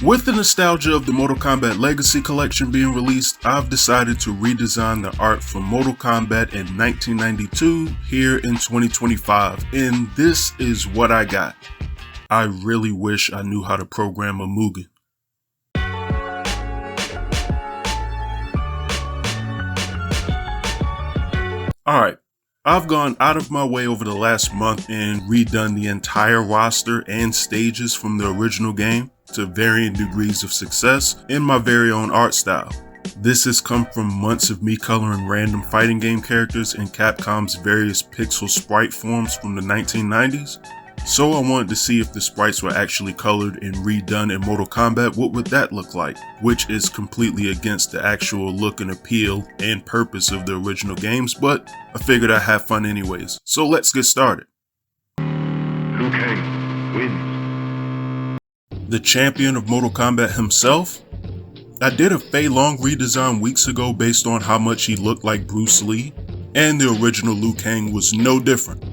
With the nostalgia of the Mortal Kombat Legacy Collection being released, I've decided to redesign the art from Mortal Kombat in 1992 here in 2025, and this is what I got. I really wish I knew how to program a Mugen. Alright, I've gone out of my way over the last month and redone the entire roster and stages from the original game to varying degrees of success in my very own art style. This has come from months of me coloring random fighting game characters in Capcom's various pixel sprite forms from the 1990s. So I wanted to see if the sprites were actually colored and redone in Mortal Kombat, what would that look like? Which is completely against the actual look and appeal and purpose of the original games, but I figured I'd have fun anyways. So let's get started. Liu Kang wins. The champion of Mortal Kombat himself? I did a Fei Long redesign weeks ago based on how much he looked like Bruce Lee, and the original Liu Kang was no different.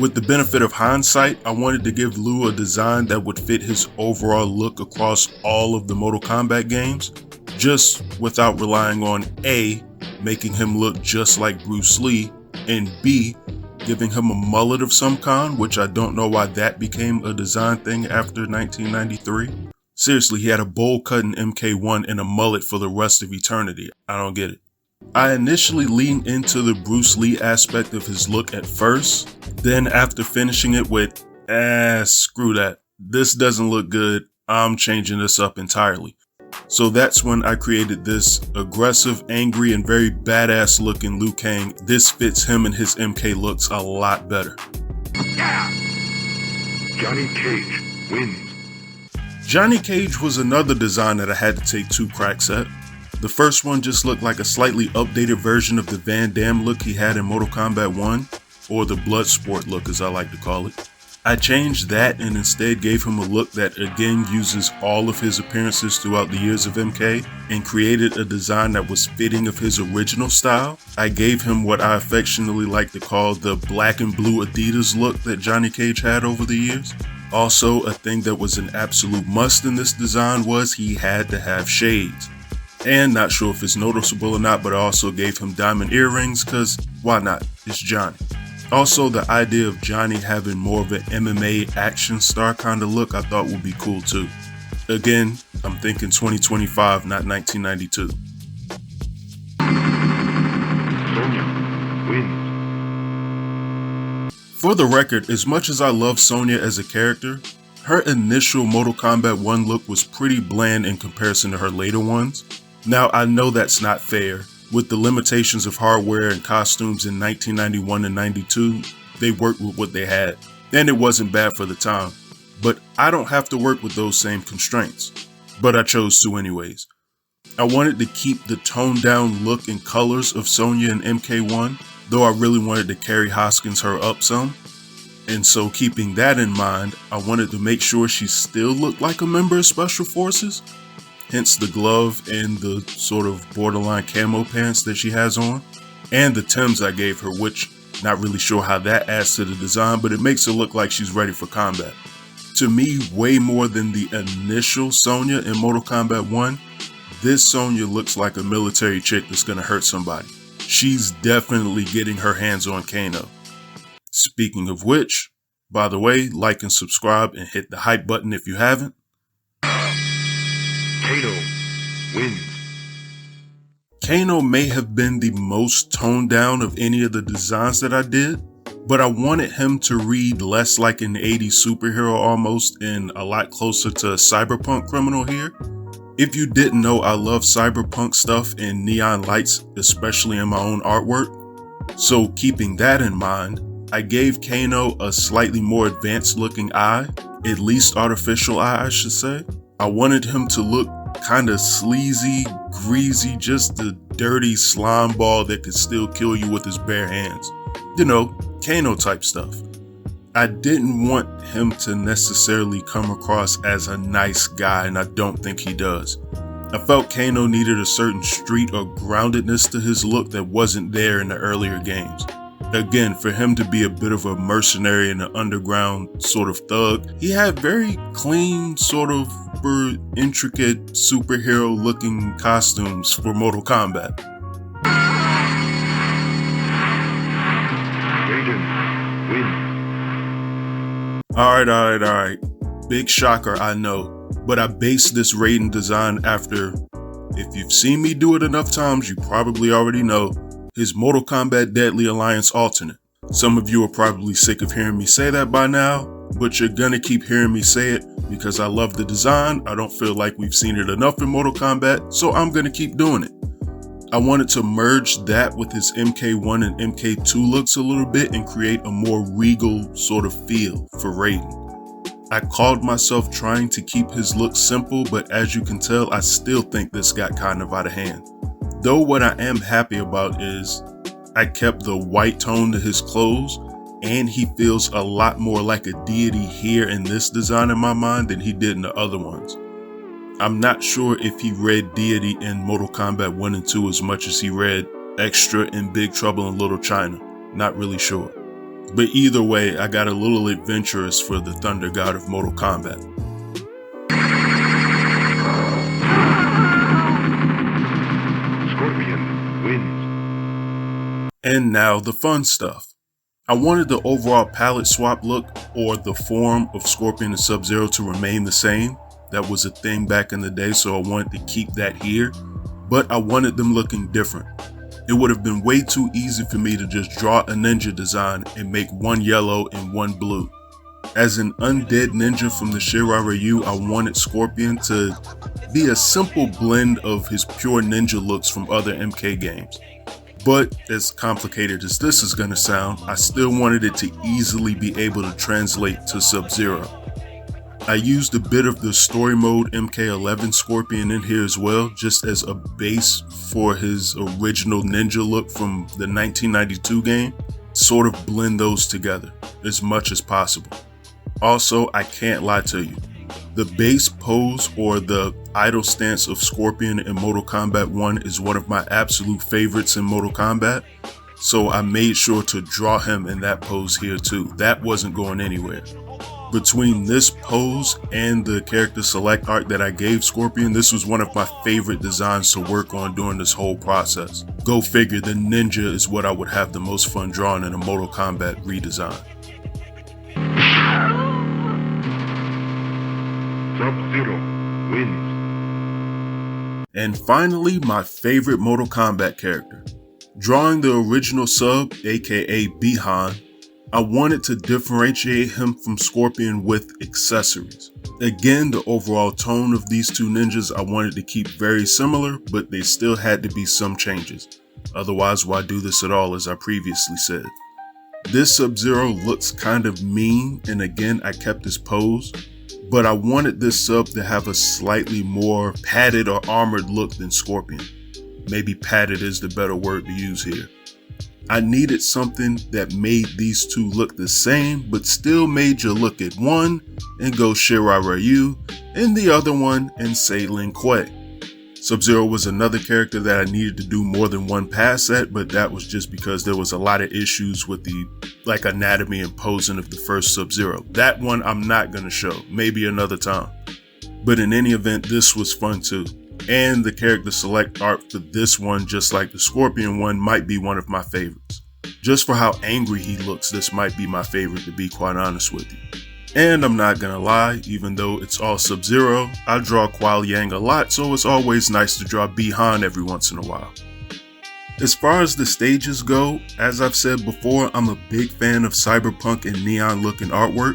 With the benefit of hindsight, I wanted to give Liu a design that would fit his overall look across all of the Mortal Kombat games, just without relying on A, making him look just like Bruce Lee, and B, giving him a mullet of some kind, which I don't know why that became a design thing after 1993. Seriously, he had a bowl cut in MK1 and a mullet for the rest of eternity. I don't get it. I initially leaned into the Bruce Lee aspect of his look at first, then after finishing it with, screw that, this doesn't look good, I'm changing this up entirely. So that's when I created this aggressive, angry, and very badass looking Liu Kang. This fits him and his MK looks a lot better. Yeah! Johnny Cage wins. Johnny Cage was another design that I had to take two cracks at. The first one just looked like a slightly updated version of the Van Damme look he had in Mortal Kombat 1, or the Bloodsport look as I like to call it. I changed that and instead gave him a look that again uses all of his appearances throughout the years of MK and created a design that was fitting of his original style. I gave him what I affectionately like to call the black and blue Adidas look that Johnny Cage had over the years. Also, a thing that was an absolute must in this design was he had to have shades. And not sure if it's noticeable or not, but I also gave him diamond earrings because why not? It's Johnny. Also, the idea of Johnny having more of an MMA action star kind of look I thought would be cool too. Again, I'm thinking 2025, not 1992. Sonya wins. For the record, as much as I love Sonya as a character, her initial Mortal Kombat 1 look was pretty bland in comparison to her later ones. Now, I know that's not fair. With the limitations of hardware and costumes in 1991 and 92, they worked with what they had, and it wasn't bad for the time. But I don't have to work with those same constraints. But I chose to anyways. I wanted to keep the toned down look and colors of Sonya in MK1, though I really wanted to carry Hoskins her up some. And so keeping that in mind, I wanted to make sure she still looked like a member of Special Forces. Hence the glove and the sort of borderline camo pants that she has on, and the Timbs I gave her, which not really sure how that adds to the design, but it makes her look like she's ready for combat. To me, way more than the initial Sonya in Mortal Kombat 1, this Sonya looks like a military chick that's gonna hurt somebody. She's definitely getting her hands on Kano. Speaking of which, by the way, like and subscribe and hit the hype button if you haven't. Kano wins. Kano may have been the most toned down of any of the designs that I did, but I wanted him to read less like an 80s superhero almost and a lot closer to a cyberpunk criminal here. If you didn't know, I love cyberpunk stuff and neon lights, especially in my own artwork. So keeping that in mind, I gave Kano a slightly more advanced looking eye, at least artificial eye I should say. I wanted him to look kind of sleazy, greasy, just a dirty slime ball that could still kill you with his bare hands. You know, Kano type stuff. I didn't want him to necessarily come across as a nice guy, and I don't think he does. I felt Kano needed a certain street or groundedness to his look that wasn't there in the earlier games. Again, for him to be a bit of a mercenary and an underground sort of thug, he had very clean, sort of intricate superhero looking costumes for Mortal Kombat. Raiden wins. Alright. Big shocker, I know. But I based this Raiden design after, if you've seen me do it enough times, you probably already know, his Mortal Kombat Deadly Alliance alternate. Some of you are probably sick of hearing me say that by now, but you're gonna keep hearing me say it because I love the design. I don't feel like we've seen it enough in Mortal Kombat, so I'm gonna keep doing it. I wanted to merge that with his MK1 and MK2 looks a little bit and create a more regal sort of feel for Raiden. I called myself trying to keep his look simple, but as you can tell, I still think this got kind of out of hand. Though what I am happy about is I kept the white tone to his clothes, and he feels a lot more like a deity here in this design in my mind than he did in the other ones. I'm not sure if he read deity in Mortal Kombat 1 and 2 as much as he read extra in Big Trouble in Little China. Not really sure. But either way, I got a little adventurous for the Thunder God of Mortal Kombat. Scorpion wins. And now the fun stuff. I wanted the overall palette swap look, or the form of Scorpion and Sub-Zero, to remain the same. That was a thing back in the day, so I wanted to keep that here, but I wanted them looking different. It would have been way too easy for me to just draw a ninja design and make one yellow and one blue. As an undead ninja from the Shirai Ryu, I wanted Scorpion to be a simple blend of his pure ninja looks from other MK games. But as complicated as this is gonna sound, I still wanted it to easily be able to translate to Sub-Zero. I used a bit of the story mode MK11 Scorpion in here as well, just as a base for his original ninja look from the 1992 game. Sort of blend those together as much as possible. Also, I can't lie to you, the base pose or the idle stance of Scorpion in Mortal Kombat 1 is one of my absolute favorites in Mortal Kombat, so I made sure to draw him in that pose here too. That wasn't going anywhere. Between this pose and the character select art that I gave Scorpion, this was one of my favorite designs to work on during this whole process. Go figure, the ninja is what I would have the most fun drawing in a Mortal Kombat redesign. Sub-Zero wins. And finally, my favorite Mortal Kombat character. Drawing the original Sub, aka Bihan, I wanted to differentiate him from Scorpion with accessories. Again, the overall tone of these two ninjas I wanted to keep very similar, but they still had to be some changes. Otherwise, why do this at all, as I previously said. This Sub-Zero looks kind of mean, and again, I kept his pose, but I wanted this sub to have a slightly more padded or armored look than Scorpion. Maybe padded is the better word to use here. I needed something that made these two look the same, but still made you look at one and go Shirai Ryu, and the other one and say Lin Kuei. Sub-Zero was another character that I needed to do more than one pass at, but that was just because there was a lot of issues with the anatomy and posing of the first Sub-Zero. That one I'm not gonna show, maybe another time. But in any event, this was fun too. And the character select art for this one, just like the Scorpion one, might be one of my favorites. Just for how angry he looks, this might be my favorite, to be quite honest with you. And I'm not gonna lie, even though it's all Sub-Zero, I draw Kuai Yang a lot, so it's always nice to draw Bihan every once in a while. As far as the stages go, as I've said before, I'm a big fan of cyberpunk and neon looking artwork.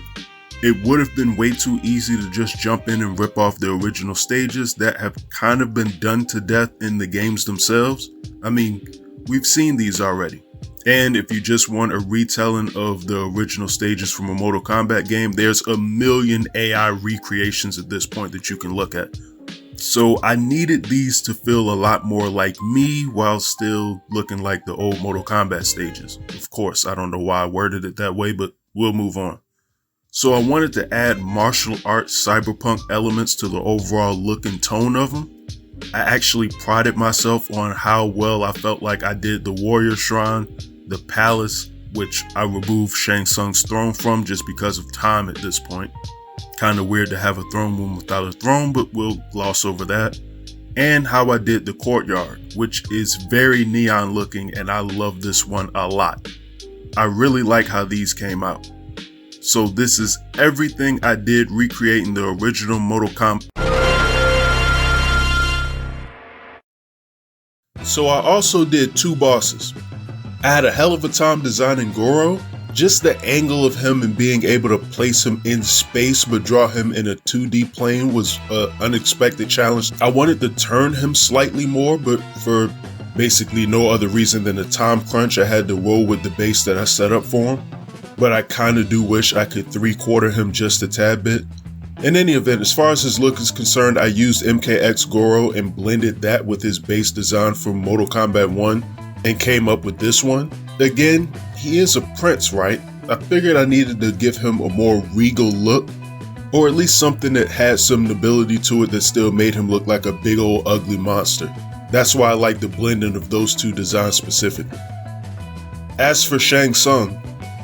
It would have been way too easy to just jump in and rip off the original stages that have kind of been done to death in the games themselves. I mean, we've seen these already. And if you just want a retelling of the original stages from a Mortal Kombat game, there's a million AI recreations at this point that you can look at. So I needed these to feel a lot more like me while still looking like the old Mortal Kombat stages. Of course, I don't know why I worded it that way, but we'll move on. So I wanted to add martial arts cyberpunk elements to the overall look and tone of them. I actually prided myself on how well I felt like I did the warrior shrine, the palace, which I removed Shang Tsung's throne from just because of time at this point. Kinda weird to have a throne room without a throne, but we'll gloss over that. And how I did the courtyard, which is very neon looking, and I love this one a lot. I really like how these came out. So this is everything I did recreating the original Mortal Kombat. So I also did 2 bosses. I had a hell of a time designing Goro. Just the angle of him and being able to place him in space but draw him in a 2D plane was an unexpected challenge. I wanted to turn him slightly more, but for basically no other reason than a time crunch, I had to roll with the base that I set up for him. But I kinda do wish I could 3/4 him just a tad bit. In any event, as far as his look is concerned, I used MKX Goro and blended that with his base design from Mortal Kombat 1 and came up with this one. Again, he is a prince, right? I figured I needed to give him a more regal look, or at least something that had some nobility to it that still made him look like a big old ugly monster. That's why I like the blending of those 2 designs specifically. As for Shang Tsung,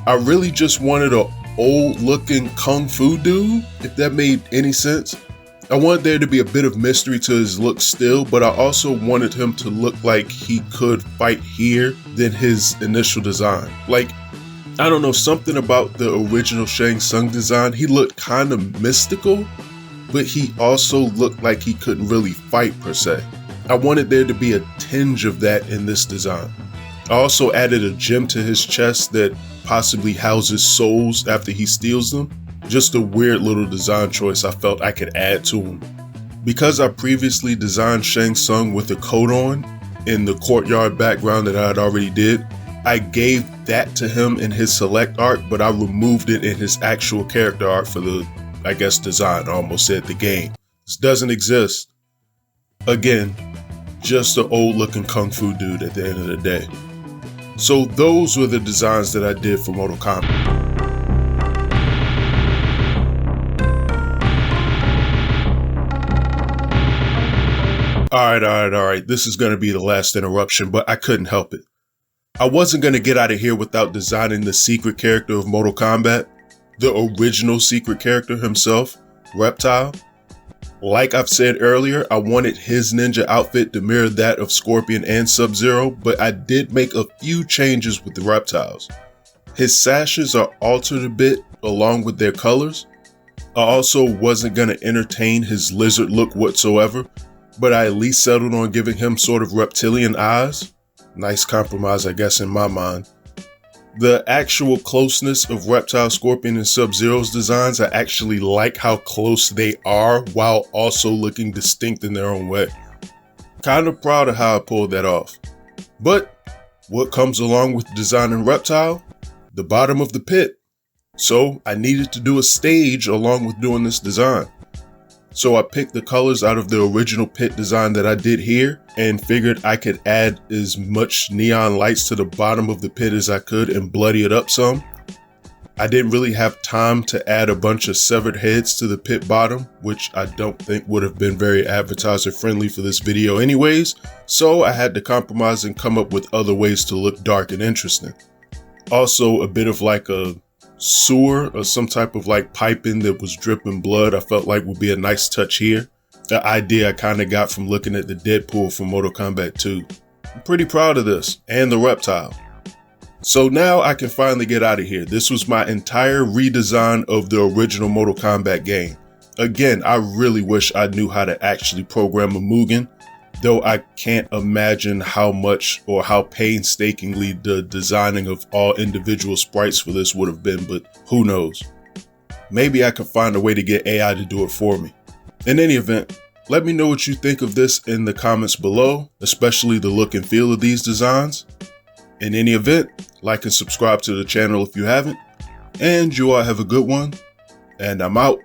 I really just wanted a old looking kung fu dude, if that made any sense. I wanted there to be a bit of mystery to his look still, but I also wanted him to look like he could fight here than his initial design. Like, I don't know, something about the original Shang Tsung design, he looked kind of mystical, but he also looked like he couldn't really fight per se. I wanted there to be a tinge of that in this design. I also added a gem to his chest that possibly houses souls after he steals them. Just a weird little design choice I felt I could add to him. Because I previously designed Shang Tsung with a coat on in the courtyard background that I had already did, I gave that to him in his select art, but I removed it in his actual character art for the, I guess, design. I almost said the game. This doesn't exist. Again, just an old looking kung fu dude at the end of the day. So those were the designs that I did for Mortal Kombat. Alright, this is going to be the last interruption, but I couldn't help it. I wasn't going to get out of here without designing the secret character of Mortal Kombat, the original secret character himself, Reptile. Like I've said earlier, I wanted his ninja outfit to mirror that of Scorpion and Sub-Zero, but I did make a few changes with the reptiles. His sashes are altered a bit along with their colors. I also wasn't going to entertain his lizard look whatsoever, but I at least settled on giving him sort of reptilian eyes. Nice compromise, I guess, in my mind. The actual closeness of Reptile, Scorpion, and Sub-Zero's designs, I actually like how close they are while also looking distinct in their own way. Kind of proud of how I pulled that off. But what comes along with designing Reptile? The bottom of the pit. So I needed to do a stage along with doing this design. So I picked the colors out of the original pit design that I did here and figured I could add as much neon lights to the bottom of the pit as I could and bloody it up some. I didn't really have time to add a bunch of severed heads to the pit bottom, which I don't think would have been very advertiser friendly for this video anyways, so I had to compromise and come up with other ways to look dark and interesting. Also, a bit of like a sewer or some type of like piping that was dripping blood I felt like would be a nice touch here. The idea I kind of got from looking at the Deadpool from Mortal Kombat 2. I'm pretty proud of this and the reptile. So now I can finally get out of here. This was my entire redesign of the original Mortal Kombat game. Again, I really wish I knew how to actually program a Mugen, though I can't imagine how much or how painstakingly the designing of all individual sprites for this would have been, but who knows. Maybe I could find a way to get AI to do it for me. In any event, let me know what you think of this in the comments below, especially the look and feel of these designs. In any event, like and subscribe to the channel if you haven't, and you all have a good one, and I'm out.